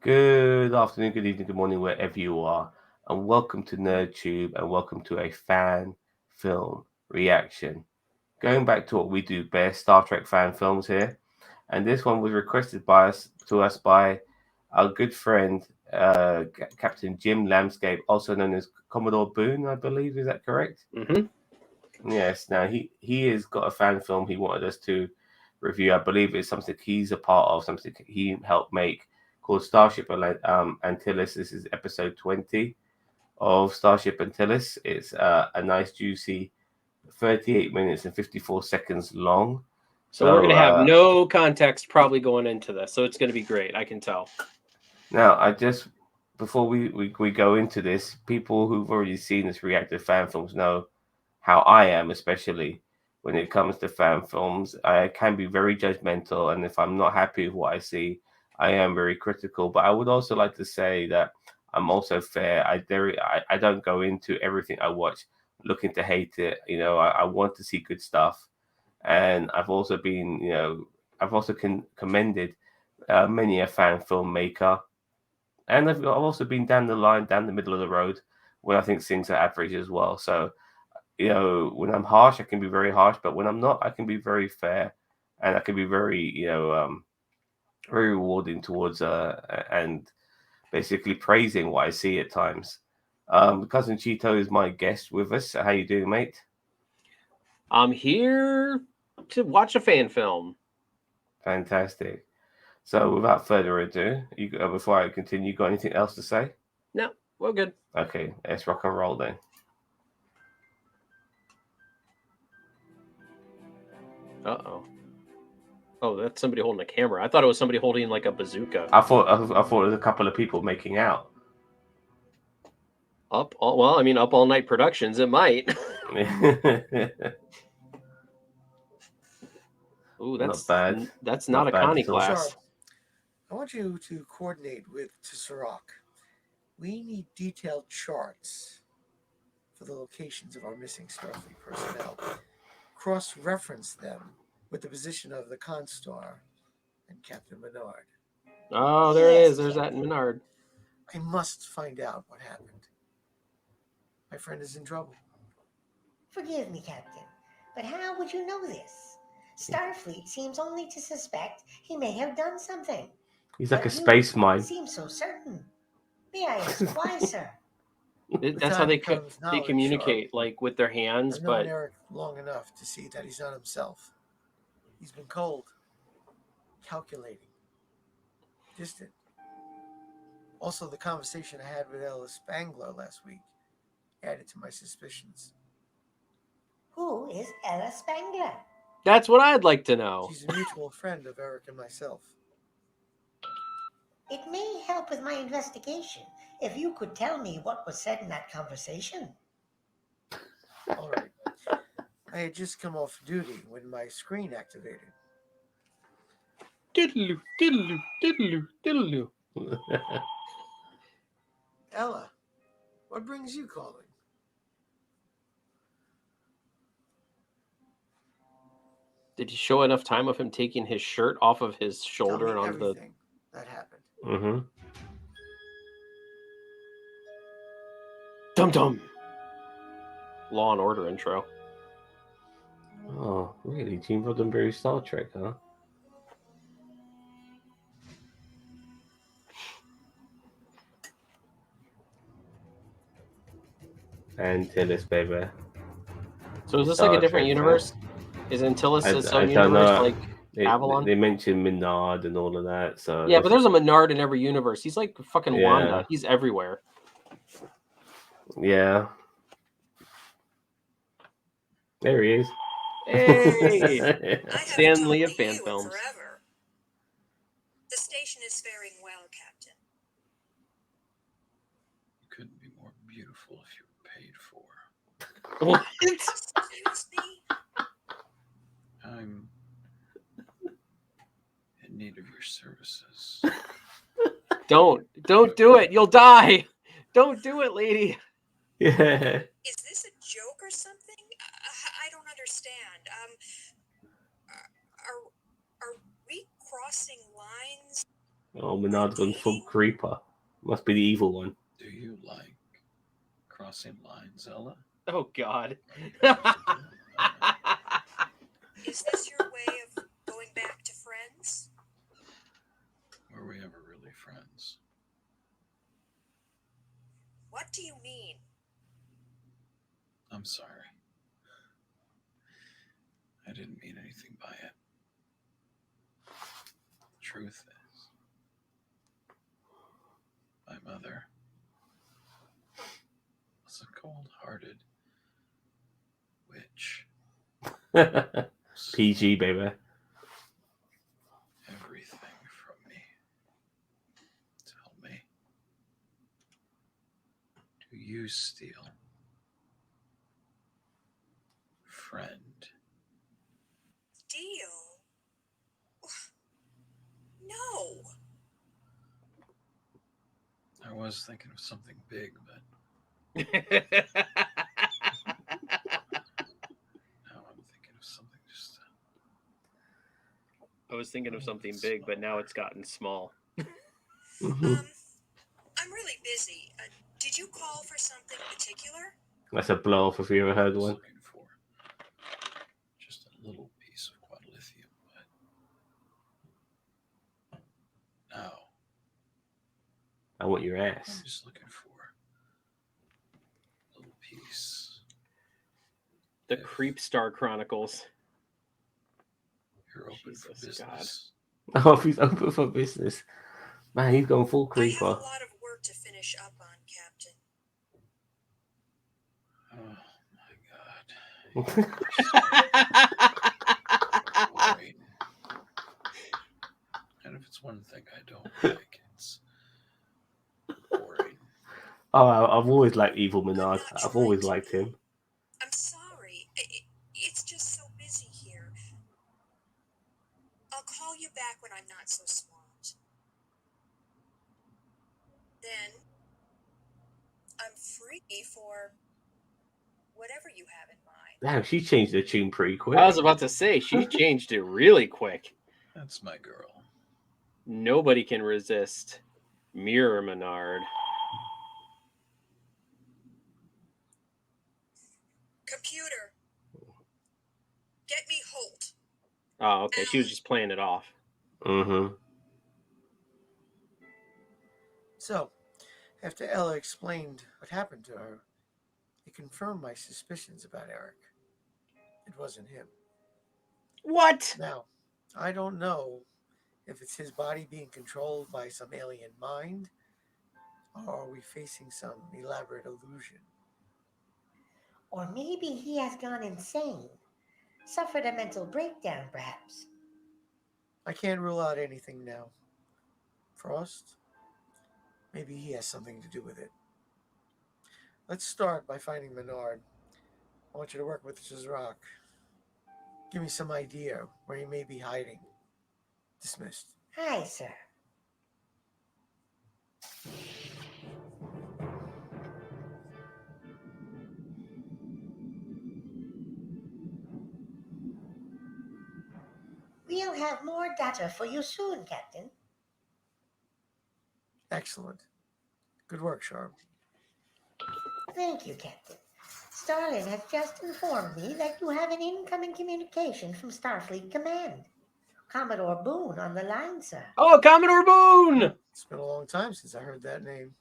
Good afternoon, good evening, good morning, wherever you are, and welcome to NerdTube and welcome to a fan film reaction. Going back to what we do best, Star Trek fan films here, and this one was requested by our good friend Captain Jim Lamscape, also known as Commodore Boone, I believe. Is that correct? Mm-hmm. Yes. Now he has got a fan film he wanted us to review. I believe it's something he's a part of, something he helped make called Antilles. This is episode 20 of Starship Antilles. It's a nice juicy 38 minutes and 54 seconds long. So we're going to have no context probably going into this. So it's going to be great. I can tell. Now, before we go into this, people who've already seen this reactive fan films know how I am, especially when it comes to fan films. I can be very judgmental, and if I'm not happy with what I see, I am very critical. But I would also like to say that I'm also fair. I don't go into everything I watch looking to hate it. I want to see good stuff, and I've also been, I've also commended many a fan filmmaker, and I've also been down the line, down the middle of the road, when I think things are average as well. So when I'm harsh, I can be very harsh, but when I'm not, I can be very fair, and I can be very, very rewarding towards and basically praising what I see at times. Cousin Cheeto is my guest with us. How you doing, mate? I'm here to watch a fan film. Fantastic. So, without further ado, before I continue, you got anything else to say? No, we're good. Okay, let's rock and roll then. Uh-oh. Oh, that's somebody holding a camera. I thought it was somebody holding like a bazooka. I thought it was a couple of people making out. Up All Night Productions, it might. Ooh, that's not bad. That's not a Connie class. Charles, I want you to coordinate with Tesserac. We need detailed charts for the locations of our missing Starfleet personnel. Cross-reference them with the position of the Constar and Captain Minard. Oh, there it is. There's that Minard. I must find out what happened. My friend is in trouble. Forgive me, Captain, but how would you know this? Starfleet seems only to suspect he may have done something. He's like a space mine. Seems so certain. May I ask why, sir? That's how they communicate, like with their hands. I've known Eric long enough to see that he's not himself. He's been cold, calculating, distant. Also, the conversation I had with Ella Spangler last week added to my suspicions. Who is Ella Spangler? That's what I'd like to know. She's a mutual friend of Eric and myself. It may help with my investigation if you could tell me what was said in that conversation. All right. I had just come off duty when my screen activated. Diddle-oo, diddle-oo, diddle-oo, diddle-oo. Ella, what brings you calling? Did you show enough time of him taking his shirt off of his shoulder and on the... that happened. Mm-hmm. Dum-dum. Law and Order intro. Oh, really? Gene Roddenberry Star Trek, huh? Antilles, baby. So is this like a different universe? Is Antilles its own universe like Avalon? They mentioned Minard and all of that. So yeah, but there's a Minard in every universe. He's like fucking Wanda. He's everywhere. Yeah. There he is. Hey! Stan Lee of fan films. Forever. The station is faring well, Captain. You couldn't be more beautiful if you were paid for. What? Excuse me? I'm in need of your services. Don't do it. You'll die. Don't do it, lady. Yeah. Is this a joke or something? I don't understand. Are we crossing lines? Oh, Minard's gone full creeper. Must be the evil one. Do you like crossing lines, Ella? Oh, God. Is this your way of going back to friends? Were we ever really friends? What do you mean? I'm sorry. I didn't mean anything by it. The truth is, my mother was a cold-hearted witch. PG, baby. Everything from me. Tell me, do you steal? Friend. Deal? No. I was thinking of something big, but now I'm thinking of something just. I was thinking of something big, but now it's gotten small. I'm really busy. Did you call for something particular? That's a blow off if you ever heard one. Looking for just a little piece of quad lithium, but now I want your I'm ass. just looking for a little piece. The Creepstar Chronicles. You're open Jesus, for business. Oh, if he's open for business. Man, he's going full I have a creeper. lot of work to finish up on, Captain. Oh my God. Boring. And if it's one thing I don't like, it's boring. Oh, I've always liked Evil Minard. I'm not I've always trying liked to him. I'm sorry. It's just so busy here. I'll call you back when I'm not so swamped. Then I'm free for whatever you have in mind. Damn, she changed the tune pretty quick. I was about to say, she changed it really quick. That's my girl. Nobody can resist Mirror Minard. Computer, get me Holt. Oh, okay. She was just playing it off. Mm-hmm. So, after Ella explained what happened to her, it confirmed my suspicions about Eric. It wasn't him. What? Now, I don't know if it's his body being controlled by some alien mind, or are we facing some elaborate illusion? Or maybe he has gone insane. Suffered a mental breakdown, perhaps. I can't rule out anything now. Frost? Maybe he has something to do with it. Let's start by finding Minard. I want you to work with Zam. Give me some idea where he may be hiding. Dismissed. Aye, sir. We'll have more data for you soon, Captain. Excellent. Good work, Sharp. Thank you, Captain. Starlin has just informed me that you have an incoming communication from Starfleet Command. Commodore Boone on the line, sir. Oh, Commodore Boone! It's been a long time since I heard that name.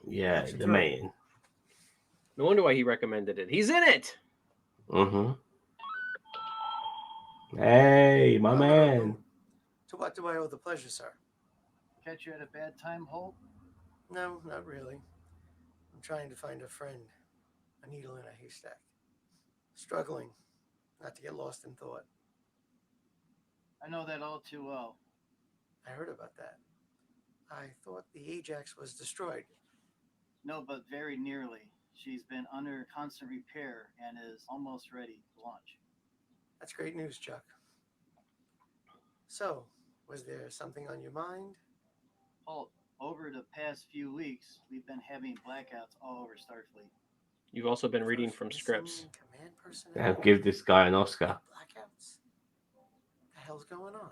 Yeah, How'd you the do? man. No wonder why he recommended it. He's in it! Mm-hmm. Hey, my man. To what do I owe the pleasure, sir? Catch you at a bad time, Holt? No, not really. I'm trying to find a friend, a needle in a haystack. Struggling not to get lost in thought. I know that all too well. I heard about that. I thought the Ajax was destroyed. No, but very nearly. She's been under constant repair and is almost ready to launch. That's great news, Chuck. So, was there something on your mind? Holt, over the past few weeks, we've been having blackouts all over Starfleet. You've also been reading from scripts. Command personnel? I'll give this guy an Oscar. Blackouts? What the hell's going on?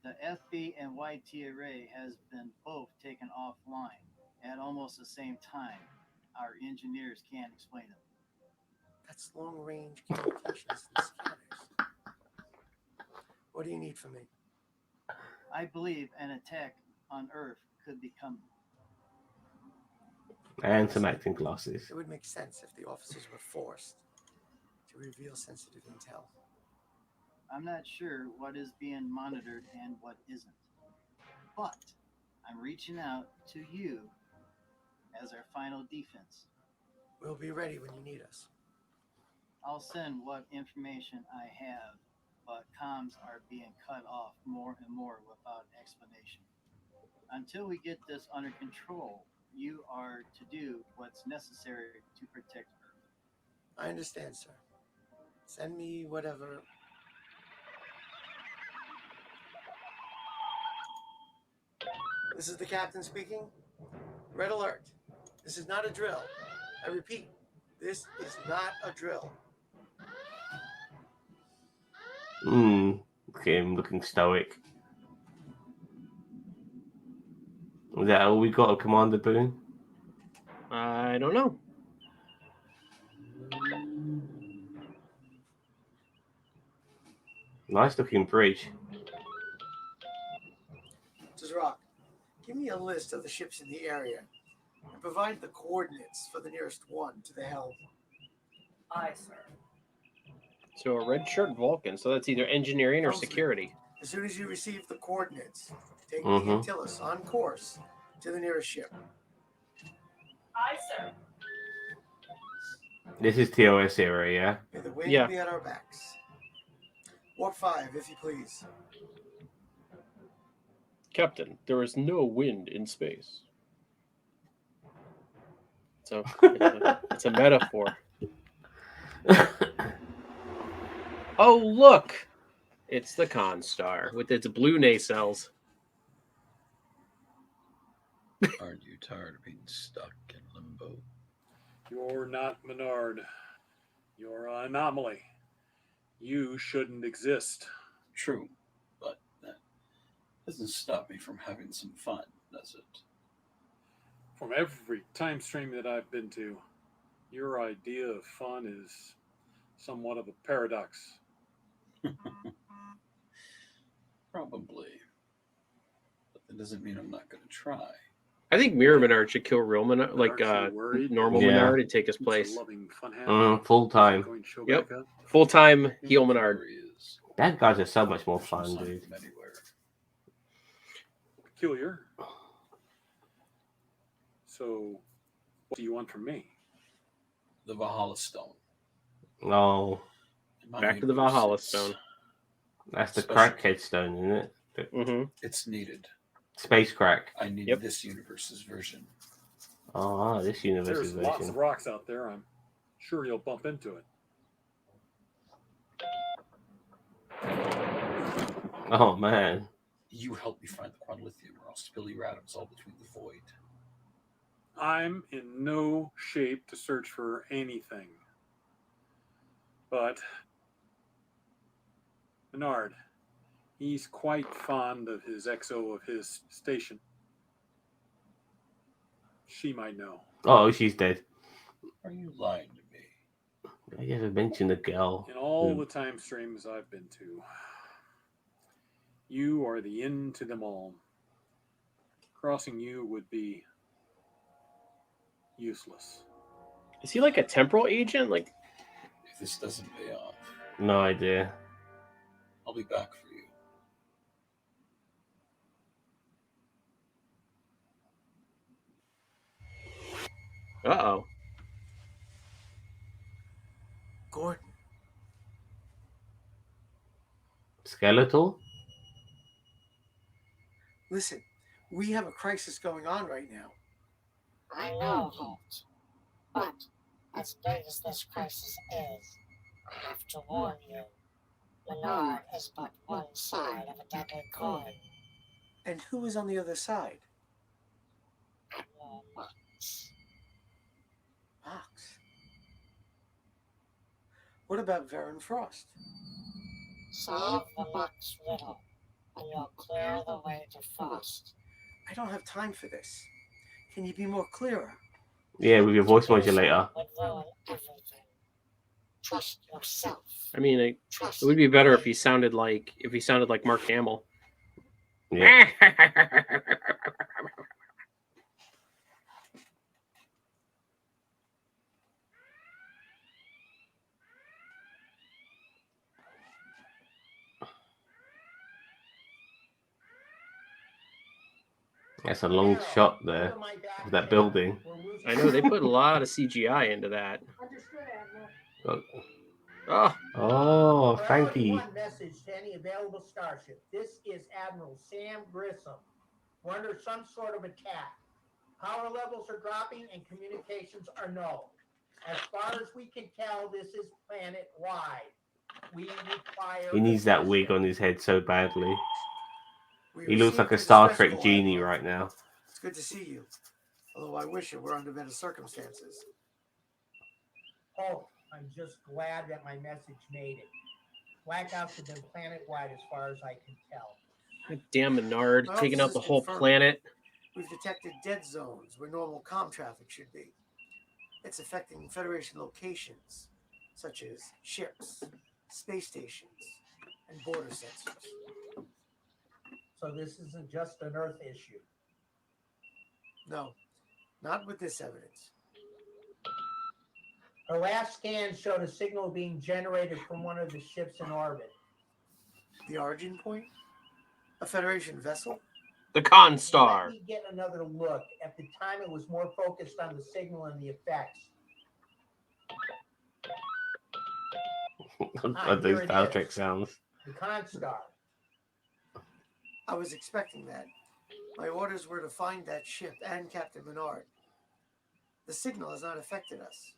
The FB and YT array has been both taken offline at almost the same time. Our engineers can't explain it. That's long-range communications and scanners. What do you need from me? I believe an attack on Earth could be coming. And some acting glasses. It would make sense if the officers were forced to reveal sensitive intel. I'm not sure what is being monitored and what isn't. But I'm reaching out to you as our final defense. We'll be ready when you need us. I'll send what information I have, but comms are being cut off more and more without explanation. Until we get this under control, you are to do what's necessary to protect Earth. I understand, sir. Send me whatever. This is the captain speaking. Red alert. This is not a drill. I repeat, this is not a drill. Him looking stoic. Is that all we got, Commander Boone? I don't know. Nice looking bridge. Rock, give me a list of the ships in the area and provide the coordinates for the nearest one to the helm. Aye, sir. So a red shirt Vulcan, so that's either engineering or security. As soon as you receive the coordinates, take the ANTYLLUS on course to the nearest ship. Aye, sir. This is TOS era, yeah? May the wind Yeah. be at our backs. Warp 5, if you please. Captain, there is no wind in space. So it's a metaphor. Oh, look! It's the Constar with its blue nacelles. Aren't you tired of being stuck in limbo? You're not Minard. You're an anomaly. You shouldn't exist. True, but that doesn't stop me from having some fun, does it? From every time stream that I've been to, your idea of fun is somewhat of a paradox. Probably. But that doesn't mean I'm not going to try. I think Mirror Minard should kill real Minard, like normal Minard, and take his place. Full time. Yep. Full time heel Minard. Bad guys are so much more fun, dude. Peculiar. So, what do you want from me? The Valhalla Stone. No. Back to the Valhalla Stone. That's the crackhead stone, isn't it? It's needed. Space crack. I need this universe's version. Oh, this universe's version. There's lots of rocks out there. I'm sure you'll bump into it. Oh, man. You help me find the quadlithium, or I'll spill your atoms all between the void. I'm in no shape to search for anything. But Minard, he's quite fond of his XO of his station. She might know. Oh, she's dead. Are you lying to me? I never mentioned the girl. In all the time streams I've been to, you are the end to them all. Crossing you would be useless. Is he like a temporal agent? Like, if this doesn't pay off, no idea. I'll be back for you. Uh-oh. Gordon. Skeletal? Listen, we have a crisis going on right now. I know, Holt. But as big as this crisis is, I have to warn you. Minard is but one side of a deadly coin. And who is on the other side? Admiral Mox. Mox? What about Varen Frost? Solve the Mox riddle, and you'll clear the way to Frost. I don't have time for this. Can you be more clearer? Yeah, with your voice modulator. Would ruin everything. Trust yourself. I mean, it would be better if he sounded like Mark Hamill. Yeah. That's a long shot there of that building. I know they put a lot of CGI into that. Understood, Admiral. Oh, Frankie. One message to any available starship. This is Admiral Sam Grissom. We're under some sort of attack. Power levels are dropping and communications are null. As far as we can tell, this is planet-wide. We require... He needs that wig on his head so badly. He looks like a Star Trek genie right now. It's good to see you. Although I wish it were under better circumstances. Oh, I'm just glad that my message made it. Blackouts have been planet-wide as far as I can tell. God damn Minard, taking out the whole planet. We've detected dead zones where normal comm traffic should be. It's affecting Federation locations, such as ships, space stations, and border sensors. So this isn't just an Earth issue? No, not with this evidence. Our last scan showed a signal being generated from one of the ships in orbit. The origin point? A Federation vessel? The Constar. Let me get another look. At the time, it was more focused on the signal and the effects. Those Star Trek sounds. The Constar. I was expecting that. My orders were to find that ship and Captain Minard. The signal has not affected us.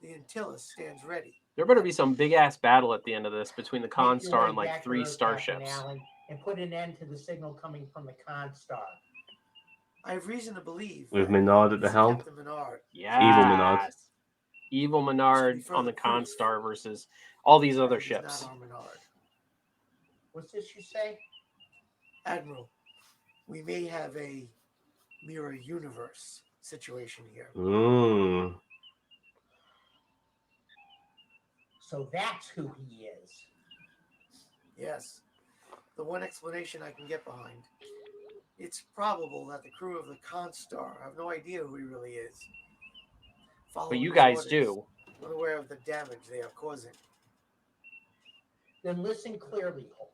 The ANTYLLUS stands ready. There better be some big-ass battle at the end of this between the Constar and like 3 starships. And put an end to the signal coming from the Constar. I have reason to believe. With Minard at the helm? Captain Minard. Yeah. Evil Minard. Evil Minard on the Constar versus all these other ships. Not our Minard. What's this you say? Admiral, we may have a mirror universe situation here. So that's who he is. Yes. The one explanation I can get behind. It's probable that the crew of the Constar have no idea who he really is. But you guys do. Unaware of the damage they are causing. Then listen clearly, Holt.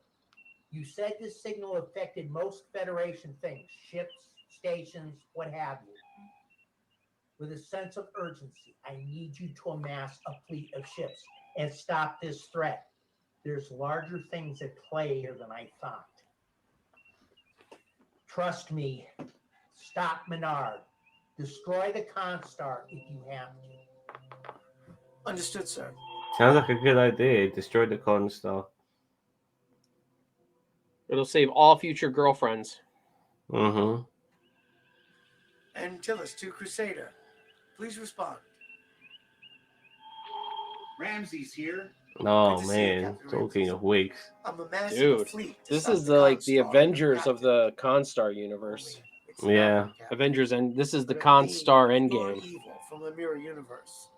You said this signal affected most Federation things, ships, stations, what have you. With a sense of urgency, I need you to amass a fleet of ships and stop this threat. There's larger things at play here than I thought. Trust me. Stop Minard. Destroy the Constar if you have to. Understood, sir. Sounds like a good idea. Destroy the Constar. It'll save all future girlfriends. Mm-hmm. ANTYLLUS to Crusader. Please respond. Ramsey's here. Oh man, talking of wigs. Dude, this is the Avengers of the Constar universe. Yeah. Avengers, and this is the Constar Endgame. From the Mirror Universe.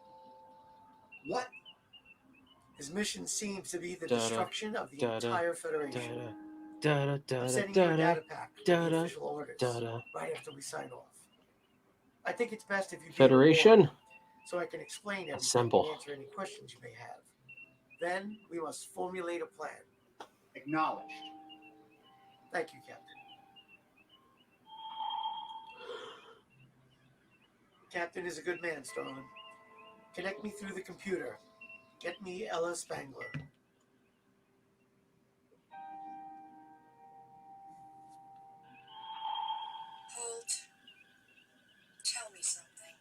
What? His mission seems to be the destruction of the entire Federation. I'm sending you a data pack with the official orders right after we sign off. I think it's best if you Federation. So I can explain everything Assemble. and answer any questions you may have. Then we must formulate a plan. Acknowledged. Thank you, Captain. Captain is a good man, Starlin. Connect me through the computer. Get me Ella Spangler. Holt, tell me something.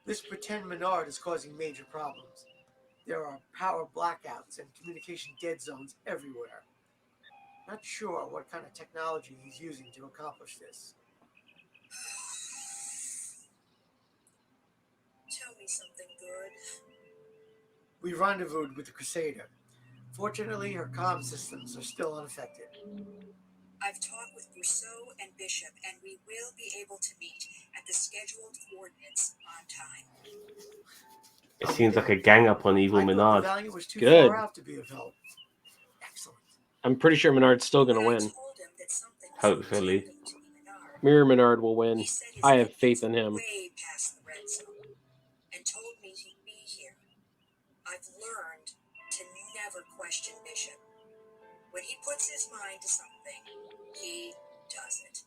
This pretend Minard is causing major problems. There are power blackouts and communication dead zones everywhere. Not sure what kind of technology he's using to accomplish this. Tell me something good. We rendezvoused with the Crusader. Fortunately, her comm systems are still unaffected. I've talked with Rousseau and Bishop, and we will be able to meet at the scheduled coordinates on time. It seems like a gang up on evil Minard. The Valiant was too Good. far out to be of help. Excellent. I'm pretty sure Minard's still going to win. Hopefully. Mirror Minard will win. I have faith in him. Way past the red zone, and told me he'd be here. I've learned to never question Bishop. When he puts his mind to something, he does it.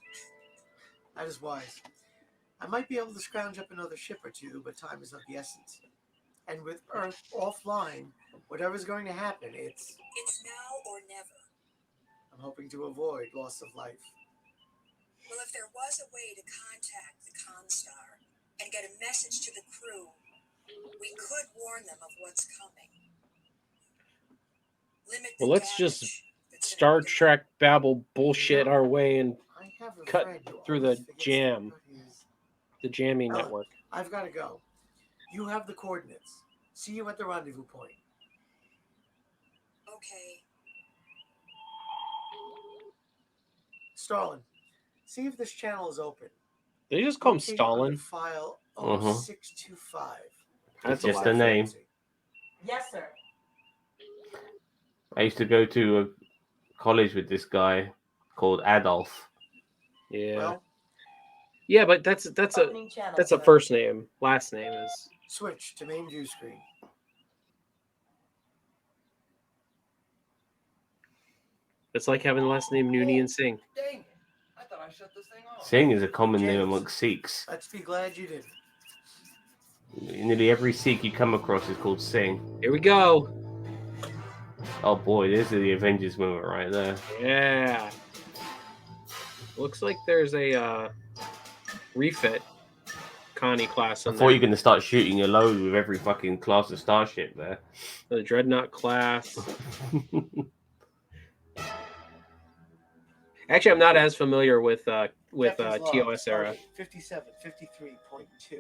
That is wise. I might be able to scrounge up another ship or two, but time is of the essence. And with Earth offline, whatever's going to happen, it's now or never. I'm hoping to avoid loss of life. Well, if there was a way to contact the Constar and get a message to the crew, we could warn them of what's coming. Well, let's just Star Trek babble bullshit our way and cut through the jam. The jamming network. I've got to go. You have the coordinates. See you at the rendezvous point. Okay. Stalin, see if this channel is open. They just call him Locate Stalin. under File 0625. That's just a name. Yes, sir. I used to go to a college with this guy called Adolf. Yeah. Well, yeah, but that's a first name. Last name is switch to main view screen. It's like having the last name Nooney and Singh. Dang! I thought I shut this thing off. Singh is a common name James, amongst Sikhs. Let's be glad you didn't. Nearly every Sikh you come across is called Singh. Here we go. Oh boy, this is the Avengers moment right there. Yeah. Looks like there's a refit Connie class I in thought there. you were going to start shooting your load with every fucking class of starship there. The Dreadnought class. Actually, I'm not as familiar with TOS era. 5753.2.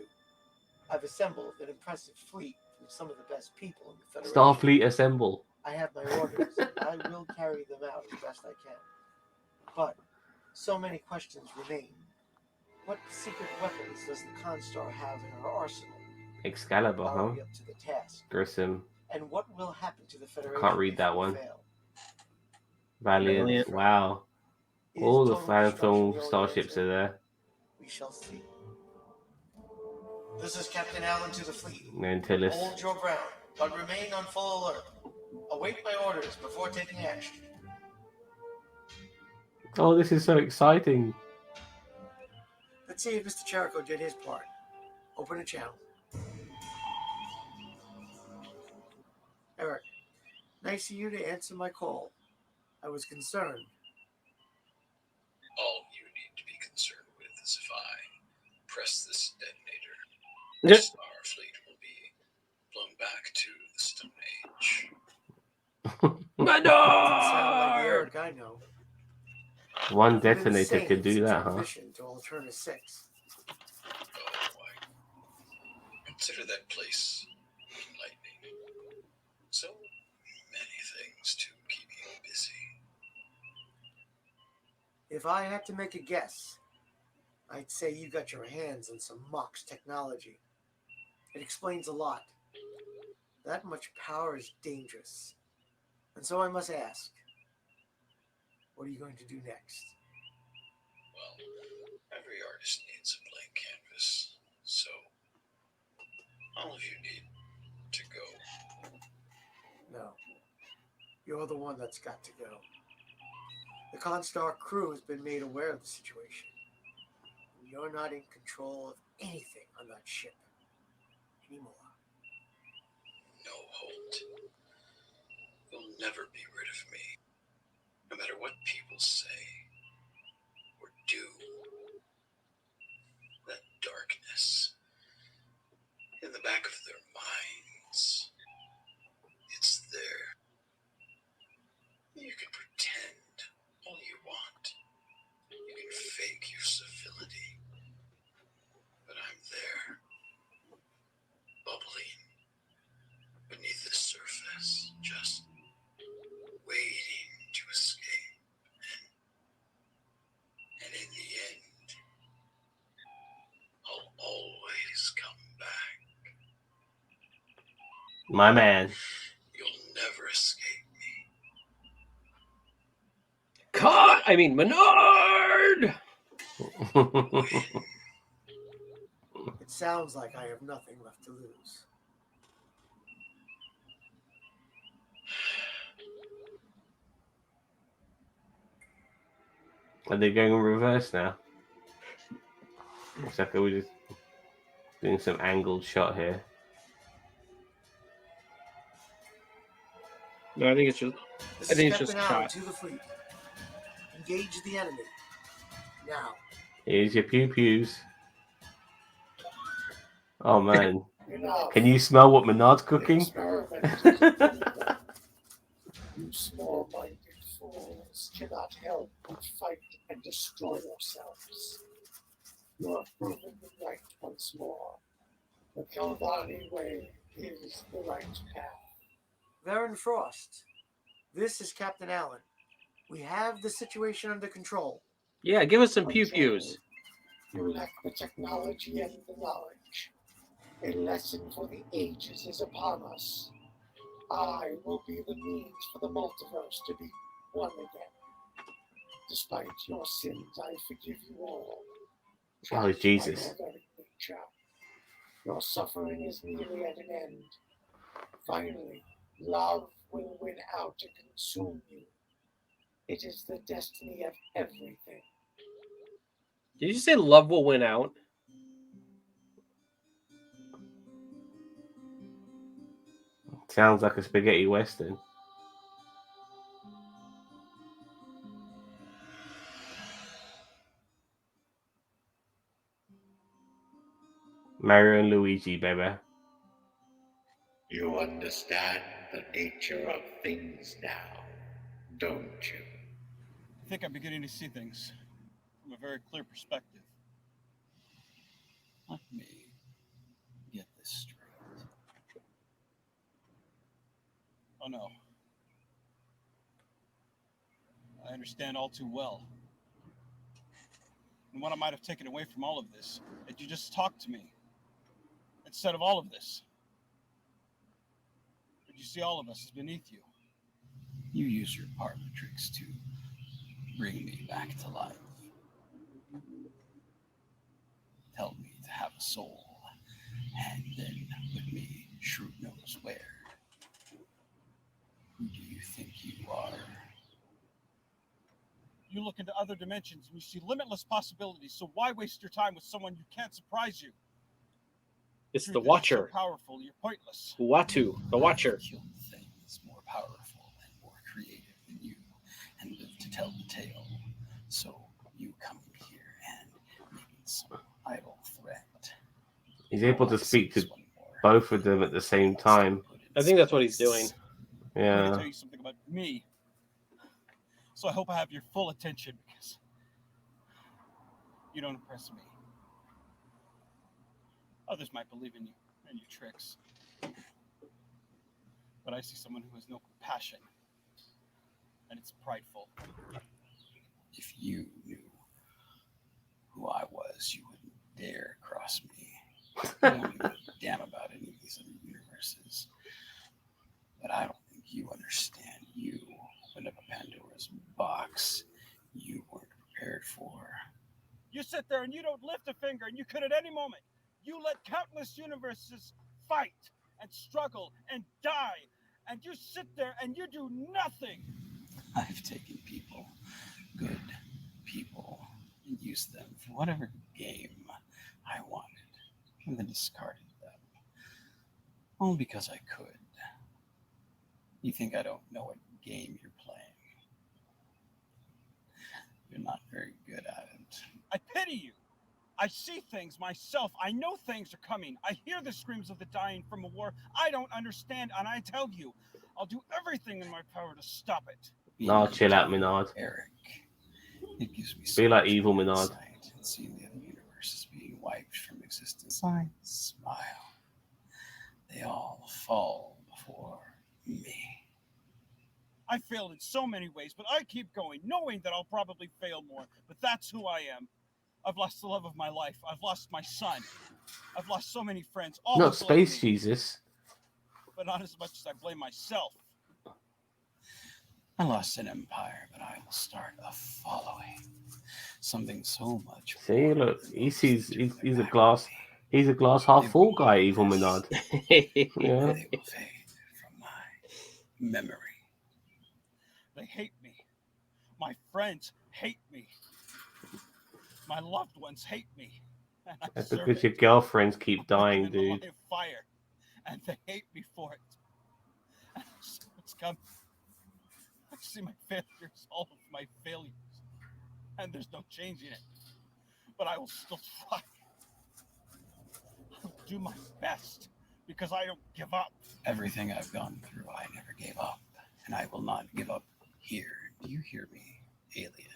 I've assembled an impressive fleet from some of the best people in the Federation. Starfleet assemble. I have my orders. I will carry them out as best I can. But so many questions remain. What secret weapons does the Constar have in her arsenal? Excalibur, Are huh? we up to the task? Grissom. And what will happen to the Federation? Can't read that if we one. fail? Valiant. Wow. Is All the total fan destruction film the only starships answer? are there. We shall see. This is Captain Allen to the fleet. ANTYLLUS. Hold your ground, but remain on full alert. Await my orders before taking action. Oh, this is so exciting. Let's see if Mr. Cherico did his part. Open a channel. Eric, nice of you to answer my call. I was concerned. All you need to be concerned with is if I press this detonator, Yep. Starfleet will be blown back to the Stone Age. Sound like the Eric I know. One I've been detonator insane could do since that, our huh? mission to Alterna 6. Oh, I consider that place enlightening. So many things to keep you busy. If I had to make a guess, I'd say you got your hands on some Mox technology. It explains a lot. That much power is dangerous. And so I must ask, what are you going to do next? Well, every artist needs a blank canvas, so all of you need to go. No. You're the one that's got to go. The Constar crew has been made aware of the situation. You're not in control of anything on that ship anymore. No, Holt. You'll never be rid of me, no matter what people say or do. That darkness in the back of their minds, it's there. You can pretend all you want. You can fake your civility. But I'm there, bubbling beneath the surface, just My man. You'll never escape me. Menard! It sounds like I have nothing left to lose. Are they going in reverse now? Looks like we're just doing some angled shot here. No, I think it's just. This I think is it's just Captain Allen shot. to the fleet. Engage the enemy. Now. Here's your pew pews. Oh man, Enough. can you smell what Menard's cooking? You small-minded fools cannot help but fight and destroy yourselves. You have proven the right once more. The Kaldani way is the right path. Baron Frost, this is Captain Allen. We have the situation under control. Yeah, give us some pew pews. You lack the technology and the knowledge. A lesson for the ages is upon us. I will be the means for the multiverse to be one again. Despite your sins, I forgive you all. Oh, Jesus. By your very nature. Your suffering is nearly at an end. Finally, love will win out to consume you. It is the destiny of everything. Did you say love will win out? Sounds like a spaghetti western. Mario and Luigi, baby. You understand the nature of things now, don't you? I think I'm beginning to see things from a very clear perspective. Let me get this straight. Oh no. I understand all too well. And what I might have taken away from all of this, that you just talked to me instead of all of this. But you see all of us as beneath you. You use your parlor tricks to bring me back to life. Tell me to have a soul, and then put me shrewd knows where. Who do you think you are? You look into other dimensions and you see limitless possibilities, so why waste your time with someone who can't surprise you? It's the Truth is, Watcher. you're so powerful, you're pointless. Uatu, the Watcher. I've killed things more powerful and more creative than you, and live to tell the tale. So you coming here and making some idle threat. He's able to speak to both of them at the same time. I think that's what he's doing. I'm going to Yeah. tell you something about me. So I hope I have your full attention, because you don't impress me. Others might believe in you and your tricks. But I see someone who has no compassion. And it's prideful. If you knew who I was, you wouldn't dare cross me. I don't give a damn about any of these other universes. But I don't think you understand. You opened up a Pandora's box you weren't prepared for. You sit there and you don't lift a finger, and you could at any moment. You let countless universes fight and struggle and die. And you sit there and you do nothing. I've taken people, good people, and used them for whatever game I wanted, and then discarded them. Only because I could. You think I don't know what game you're playing? You're not very good at it. I pity you. I see things myself. I know things are coming. I hear the screams of the dying from a war I don't understand, and I tell you, I'll do everything in my power to stop it. Nah, chill out, Minard. Eric, it gives me Be like evil much Minard. insight and seeing the other universes being wiped from existence. I smile. They all fall before me. I failed in so many ways, but I keep going, knowing that I'll probably fail more. But that's who I am. I've lost the love of my life. I've lost my son. I've lost so many friends. All Not who blame Space me. Jesus. but not as much as I blame myself. I lost an empire, but I will start a following. Something so much. See, look, he sees he's a glass half full guy, Evil Minard. Yeah. They will fade from my memory. They hate me. My friends hate me. My loved ones hate me. And I That's deserve because it. your girlfriends keep I'm dying, in the line dude. of fire, and they hate me for it. And I see what's coming. I see my failures, all of my failures, and there's no changing it. But I will still try. I'll do my best because I don't give up. Everything I've gone through, I never gave up, and I will not give up here. Do you hear me, alien?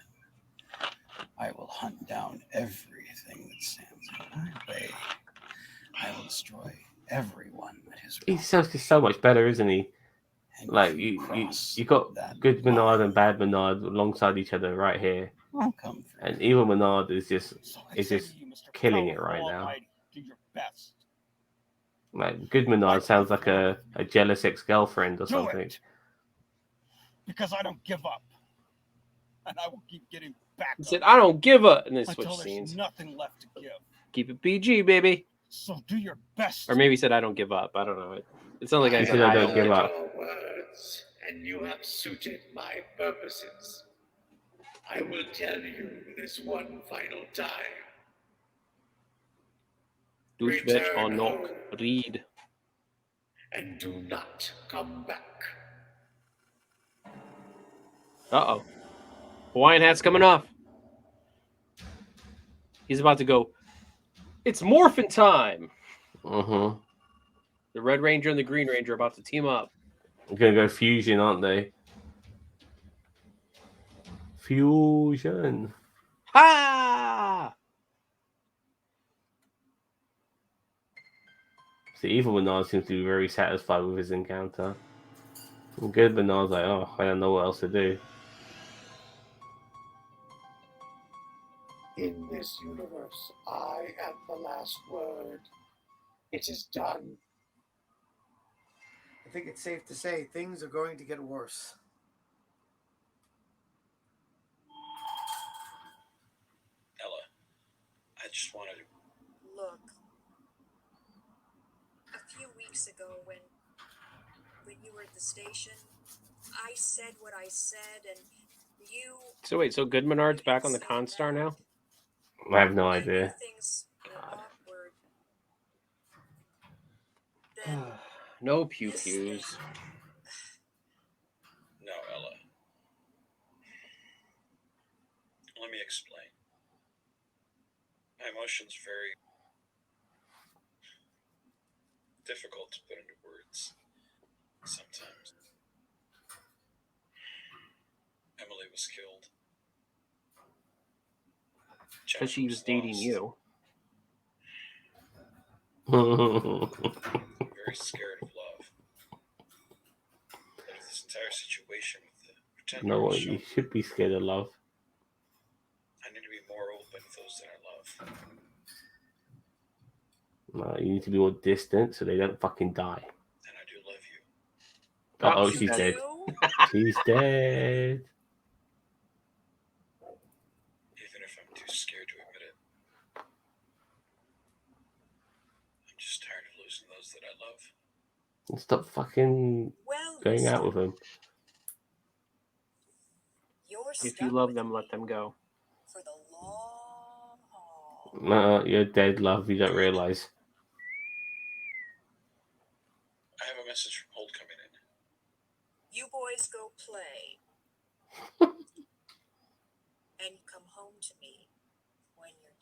I will hunt down everything that stands in my way. I will destroy everyone that is wrong. He's just so much better, isn't he? And Like if you got that good Minard line, and bad Minard alongside each other right here, I'll come through. and Evil Minard is just So I is say just to you, Mr. killing it Powerful right now. Almighty, do your best. Like good Minard sounds like a jealous ex-girlfriend or Do something. it. Because I don't give up. And I will keep getting back He up said, "I don't give a," and then switch until there's scenes. nothing left to give. Keep it PG, baby. So do your best. Or maybe he said, "I don't give up." I don't know. It sounds like I He said, said, "I "I don't don't give up." Your words, and you have suited my purposes. I will tell you this one final time. Douchebag or Return knock, home read. and do not come back. Uh-oh. Hawaiian hat's coming off. He's about to go, "It's morphin' time." Mm-hmm. The Red Ranger and the Green Ranger are about to team up. They're gonna go fusion, aren't they? Fusion. Ha! The Evil Minard seems to be very satisfied with his encounter. And good Minard's like, oh, I don't know what else to do. In this universe, I have the last word. It is done. I think it's safe to say things are going to get worse. Ella, I just wanted to. Look, a few weeks ago when you were at the station, I said what I said, and you. So wait, so Good Menard's back on the Constar now? I have no I knew idea. things were awkward. Then No pew-pews. No, Ella. Let me explain. My emotions are very difficult to put into words sometimes. Emily was killed. Because she was dating you. I'm very scared of love. But of this entire situation with the pretender No, and you show, should be scared of love. I need to be more open with those that I love. You need to be more distant so they don't fucking die. And I do love you. Oh, Oh, she's she's dead. you. She's dead. Even if I'm too scared to admit it. I'm just tired of losing those that I love. Stop fucking Well, going out listen, with him. you're If you stuck love with them, me let them go. for the long haul. No, you're dead, love. You don't realize. I have a message from Holt coming in. You boys go play. And come home to me when you're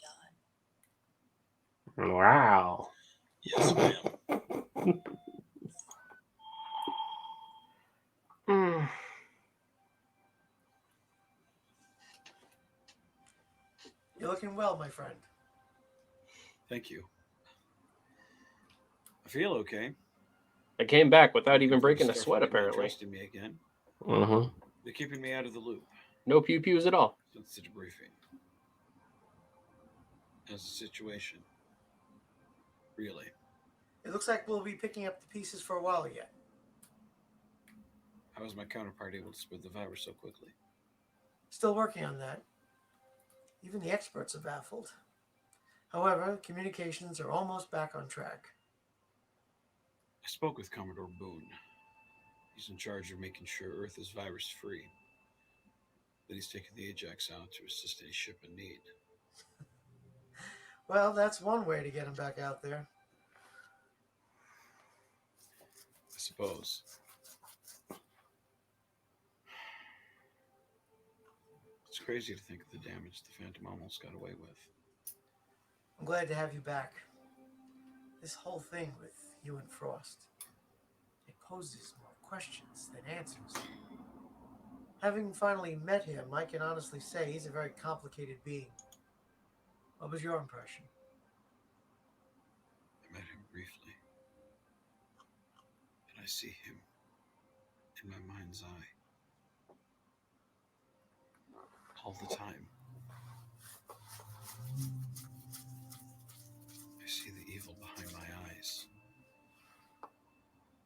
done. Wow. Yes, ma'am. You're looking well, my friend. Thank you. I feel okay. I came back without even breaking a Starfleet sweat, may apparently. trust in me again. Mm-hmm. They're keeping me out of the loop No pew-pews at all. since the debriefing. How's the situation? Really? It looks like we'll be picking up the pieces for a while yet. How was my counterpart able to spread the virus so quickly? Still working on that. Even the experts are baffled. However, communications are almost back on track. I spoke with Commodore Boone. He's in charge of making sure Earth is virus-free. But he's taken the Ajax out to assist any ship in need. Well, that's one way to get him back out there. I suppose. It's crazy to think of the damage the Phantom almost got away with. I'm glad to have you back. This whole thing with you and Frost, it poses more questions than answers. Having finally met him, I can honestly say he's a very complicated being. What was your impression? I met him briefly. And I see him in my mind's eye. All the time. I see the evil behind my eyes.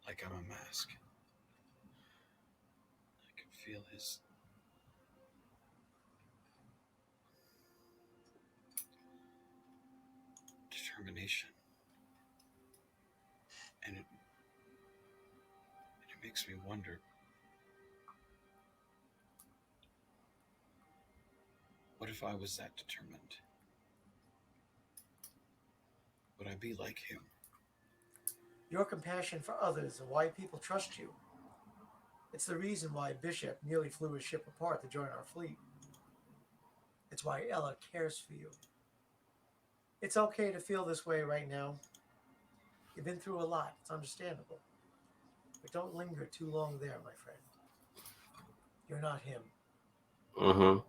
Like I'm a mask. I can feel his determination. And it makes me wonder, what if I was that determined? Would I be like him? Your compassion for others and why people trust you. It's the reason why Bishop nearly flew his ship apart to join our fleet. It's why Ella cares for you. It's okay to feel this way right now. You've been through a lot. It's understandable. But don't linger too long there, my friend. You're not him. Mm-hmm.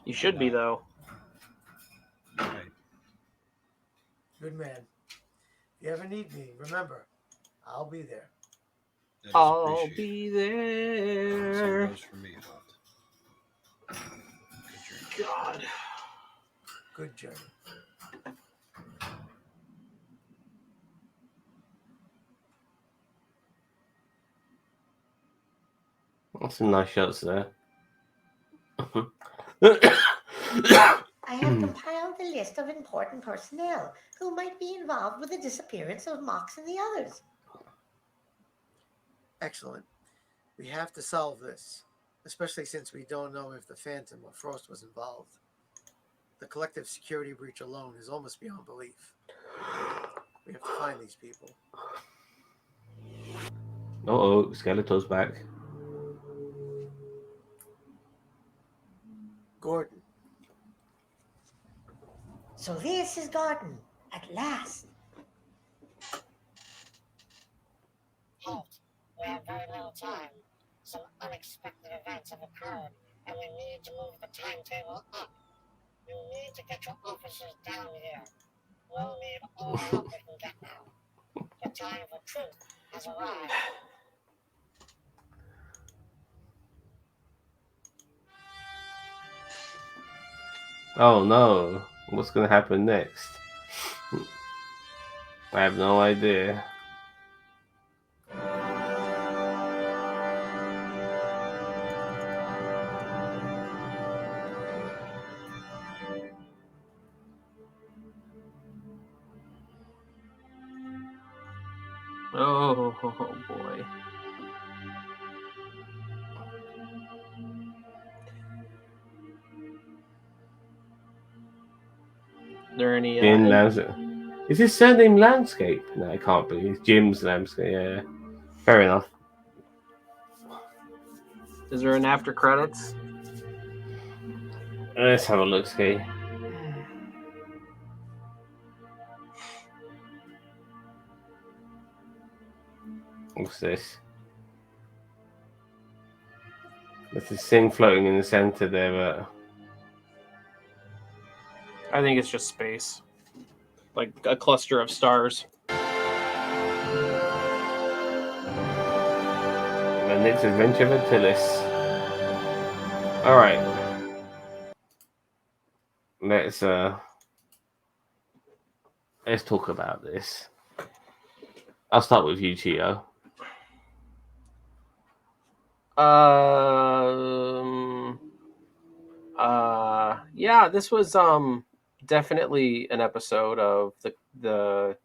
You should be, though. Right. Good man. If you ever need me, remember, I'll be there. That is I'll appreciated. be there. Same goes for me, Holt. Good journey. God. Good journey. That's some nice shots there. I have compiled a list of important personnel who might be involved with the disappearance of Mox and the others. Excellent. We have to solve this, especially since we don't know if the Phantom or Frost was involved. The collective security breach alone is almost beyond belief. We have to find these people. Uh-oh, Skeletor's back. Gordon. So this is Gordon, at last. Halt. We have very little time. Some unexpected events have occurred, and we need to move the timetable up. You need to get your officers down here. We'll need all the help we can get now. The time for truth has arrived. Oh no, what's gonna happen next? I have no idea. Oh boy. There any In landscape. Is his surname Landscape? No, it can't be. It's Jim's Landscape. Yeah, fair enough. is there an after credits? Let's have a look, Ski. What's this? There's this thing floating in the center there, but I think it's just space. Like a cluster of stars. the next adventure of ANTYLLUS. Alright. Let's talk about this. I'll start with you, Cheeto. Yeah, this was definitely an episode of the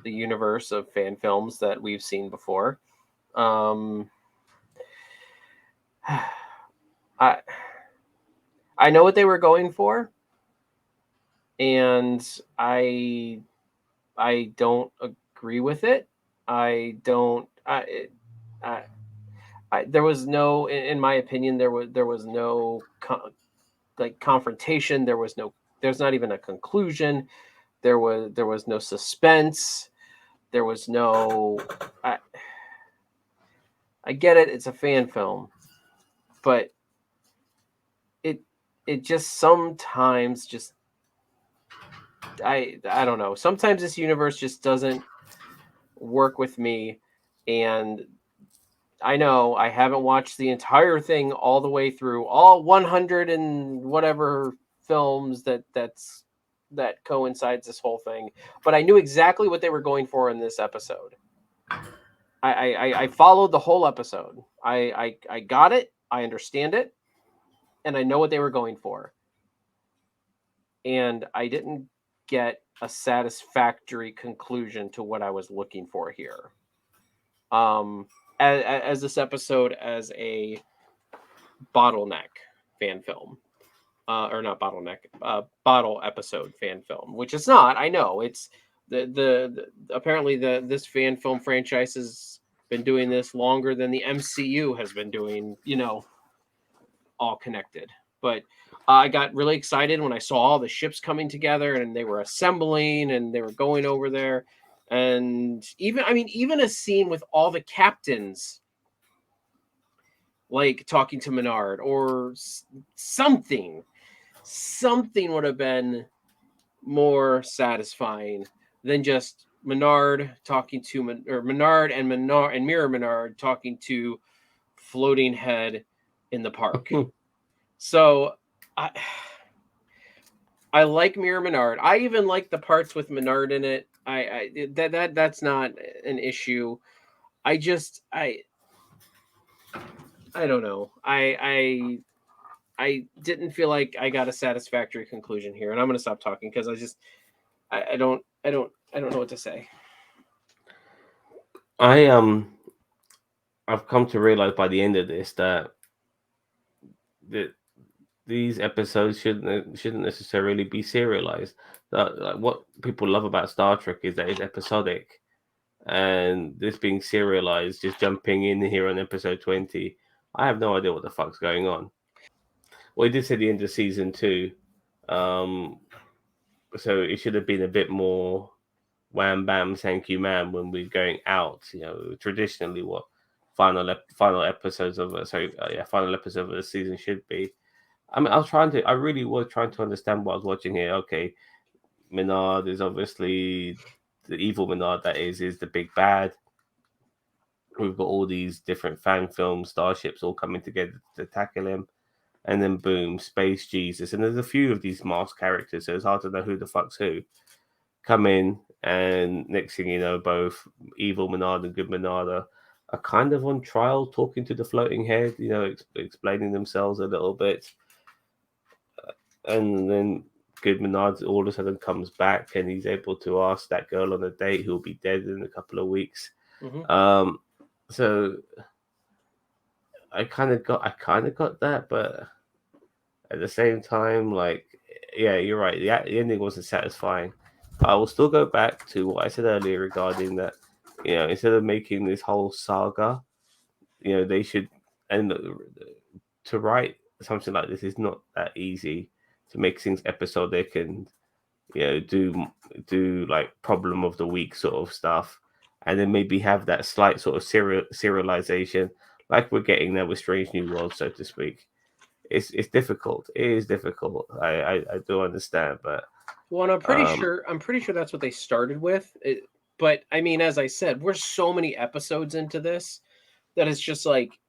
universe of fan films that we've seen before. I know what they were going for, and I don't agree with it. I don't. There was no, in my opinion, there was no confrontation. There's not even a conclusion. There was no suspense. There was no. I get it. It's a fan film, but it just sometimes just I don't know. Sometimes this universe just doesn't work with me, and I know I haven't watched the entire thing all the way through, all 100 and whatever films that coincides this whole thing, but I knew exactly what they were going for in this episode. I followed the whole episode. I got it. I understand it, and I know what they were going for. And I didn't get a satisfactory conclusion to what I was looking for here. As this episode as a bottleneck fan film, or not bottleneck, bottle episode fan film, which it's not. I know it's the apparently this fan film franchise has been doing this longer than the MCU has been doing. All connected. But I got really excited when I saw all the ships coming together and they were assembling and they were going over there. And even a scene with all the captains, like talking to Minard or something would have been more satisfying than just Minard talking to Minard and Mirror Minard talking to floating head in the park. So I like Mirror Minard. I even like the parts with Minard in it. That's not an issue. I don't know. I didn't feel like I got a satisfactory conclusion here, and I'm going to stop talking because I don't know what to say. I've come to realize by the end of this that these episodes shouldn't necessarily be serialized. Like what people love about Star Trek is that it's episodic, and this being serialized, just jumping in here on episode 20, I have no idea what the fuck's going on. Well, it did say the end of season 2, so it should have been a bit more wham bam thank you ma'am when we're going out. Traditionally what final episodes of final episode of the season should be. I mean, I really was trying to understand what I was watching here. Okay, Minard is obviously the evil Minard, that is the big bad. We've got all these different fan film starships all coming together to tackle him. And then boom, Space Jesus. And there's a few of these masked characters, so it's hard to know who the fuck's who. Come in, and next thing you know, both evil Minard and good Minard are kind of on trial, talking to the floating head, explaining themselves a little bit. And then good Minard all of a sudden comes back, and he's able to ask that girl on a date who'll be dead in a couple of weeks. Mm-hmm. So I kind of got that, but at the same time, like, yeah, you're right. The ending wasn't satisfying. I will still go back to what I said earlier regarding that. Instead of making this whole saga, they should, and to write something like this is not that easy. To make things episodic and do like problem of the week sort of stuff, and then maybe have that slight sort of serialization like we're getting there with Strange New Worlds, so to speak. It's difficult. It is difficult. I do understand, but I'm pretty sure that's what they started with. But I mean, as I said, we're so many episodes into this that it's just like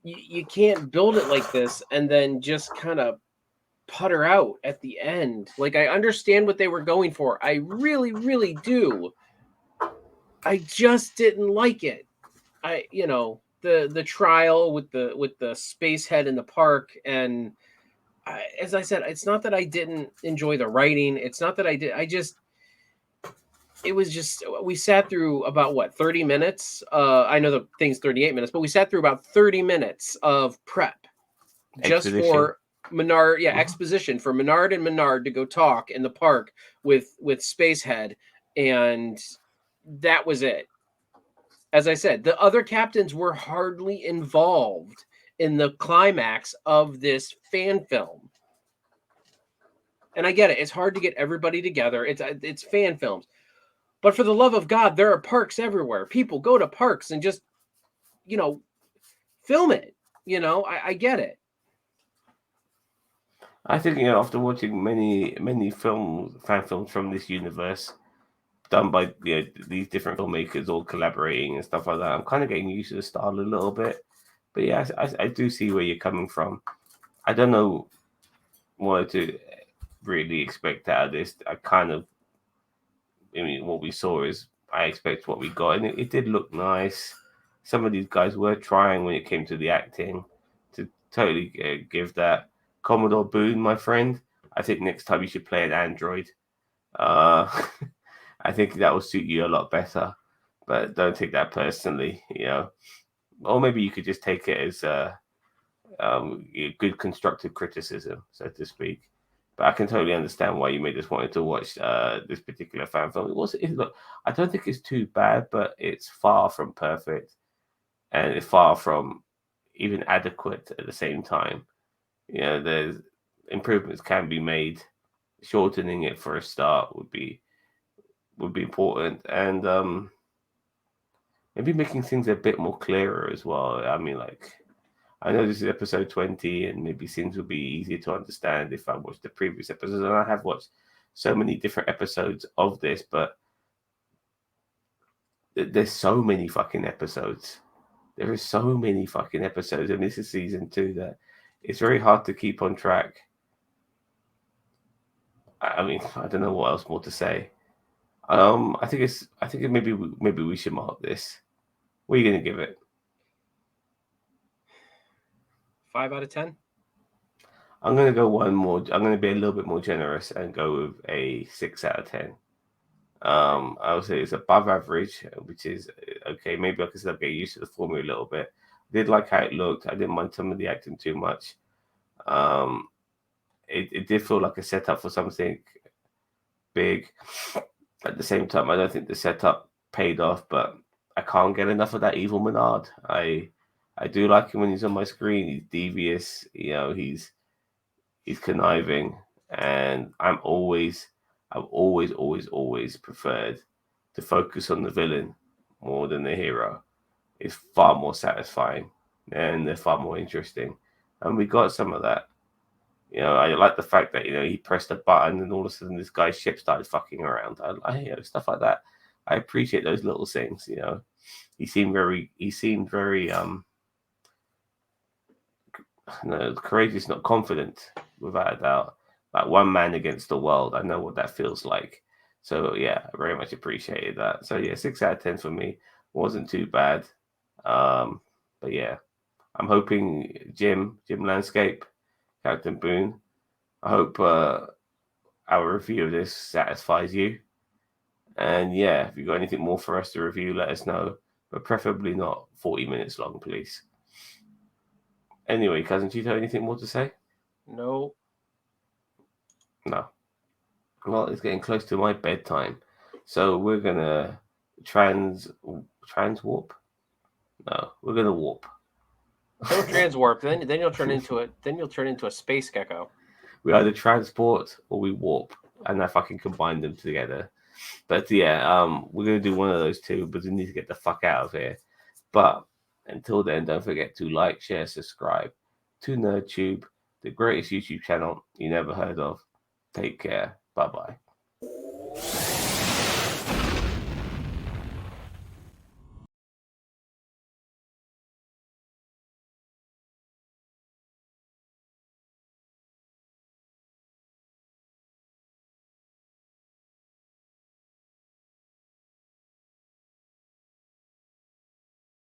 you can't build it like this and then just kind of putter out at the end. Like, I understand what they were going for. I really, really do. I just didn't like it. The trial with the space head in the park, and as I said, it's not that I didn't enjoy the writing. It's not that I did. It was just, we sat through about what, 30 minutes. I know the thing's 38 minutes, but we sat through about 30 minutes of prep just Exposition. for Minard, exposition for Minard and Minard to go talk in the park with Spacehead, and that was it. As I said, the other captains were hardly involved in the climax of this fan film. And I get it; it's hard to get everybody together. It's fan films, but for the love of God, there are parks everywhere. People go to parks and just, film it. I get it. I think, after watching many fan films from this universe, done by these different filmmakers all collaborating and stuff like that, I'm kind of getting used to the style a little bit. But yeah, I do see where you're coming from. I don't know what to really expect out of this. What we saw is, I expect what we got, and it did look nice. Some of these guys were trying when it came to the acting to totally give that. Commodore Boone, my friend, I think next time you should play an android. I think that will suit you a lot better, but don't take that personally, or maybe you could just take it as good constructive criticism, so to speak. But I can totally understand why you may just wanted to watch this particular fan film. Look, I don't think it's too bad, but it's far from perfect, and it's far from even adequate at the same time. There's improvements can be made. Shortening it for a start would be important, and maybe making things a bit more clearer as well. I mean, like, I know this is episode 20, and maybe things will be easier to understand if I watched the previous episodes. And I have watched so many different episodes of this, but there's so many fucking episodes. There is so many fucking episodes, and this is season 2, that it's very hard to keep on track. I mean, I don't know what else more to say. I think maybe we should mark this. What are you gonna give it? 5 out of 10. I'm gonna go one more. I'm gonna be a little bit more generous and go with a 6 out of 10. I would say it's above average, which is okay. Maybe I can still get used to the formula a little bit. I did like how it looked. I didn't mind some of the acting too much. It did feel like a setup for something big. At the same time, I don't think the setup paid off, but I can't get enough of that evil Minard. I do like him when he's on my screen. He's devious, he's conniving, and I've always preferred to focus on the villain more than the hero. It's far more satisfying, and they're far more interesting. And we got some of that. I like the fact that he pressed a button and all of a sudden this guy's ship started fucking around. I stuff like that. I appreciate those little things. He seemed very courageous, not confident, without a doubt. Like one man against the world. I know what that feels like. So yeah, I very much appreciated that. So yeah, 6 out of 10 for me. Wasn't too bad. But yeah, I'm hoping Jim Landscape, Captain Boone, I hope our review of this satisfies you. And yeah, if you've got anything more for us to review, let us know. But preferably not 40 minutes long, please. Anyway, Cousin Cheeto, anything more to say? No. Well, it's getting close to my bedtime. So we're going to trans warp? No, we're going to warp. Don't transwarp. Then you'll turn into it. Then you'll turn into a space gecko. We either transport or we warp, and I fucking combine them together. But yeah, we're gonna do one of those two, but we need to get the fuck out of here. But until then, don't forget to like, share, subscribe to NerdTube, the greatest YouTube channel you never heard of. Take care. Bye bye.